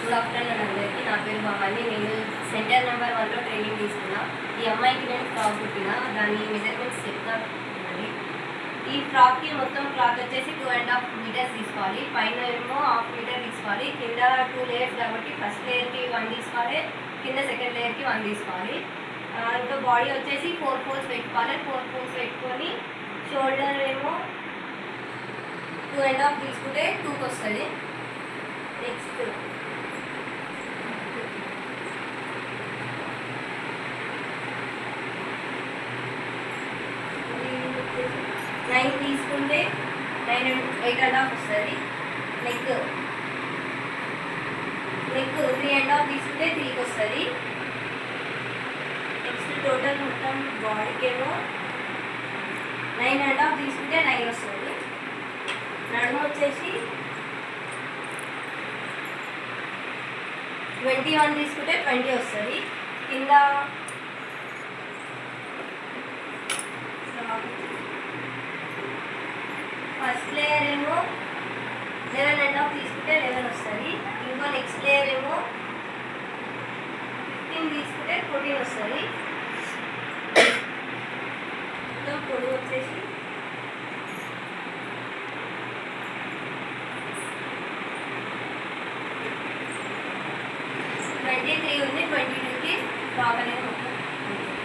Good afternoon అందరికీ. నా పేరు భవాని. నేను సెంటర్ నెంబర్ 1లో ట్రైనింగ్ తీసుకున్నా. ఈ అమ్మాయికి నేను ఫ్రాక్ కుట్టిన, దాని మెజర్మెంట్స్ చెప్తా. ఈ ఫ్రాక్కి మొత్తం క్లాత్ వచ్చేసి 2.5 మీటర్స్ తీసుకోవాలి. పైన ఏమో 1/2 మీటర్ తీసుకోవాలి. కింద 2 లేయర్స్ కాబట్టి ఫస్ట్ లేయర్కి 1 తీసుకోవాలి, కింద సెకండ్ లేయర్కి 1 తీసుకోవాలి. ఇంకా బాడీ వచ్చేసి 4 ఫోల్డ్స్ పెట్టుకోవాలి. 4 ఫోల్డ్స్ పెట్టుకొని షోల్డర్ ఏమో 2.5 తీసుకుంటే 2కి వస్తుంది. నెక్స్ట్ 9 తీసుకుంటే 8.5 వస్తుంది. నెక్ 3.5 తీసుకుంటే 3కి వస్తుంది. నెక్స్ట్ టోటల్ మొత్తం బాడీకి ఏమో 9.5 తీసుకుంటే 9 వస్తుంది. నడుము వచ్చేసి 21 తీసుకుంటే 20 వస్తుంది. కింద ఫస్ట్ లేయర్ ఏమో 11.5 తీసుకుంటే 11 వస్తుంది. ఇంకో నెక్స్ట్ లేయర్ ఏమో 15 తీసుకుంటే 14 వస్తుంది. మొత్తం పొడవు వచ్చేసి 23 ఉంది. 22కి ఫ్రాక్ అనేది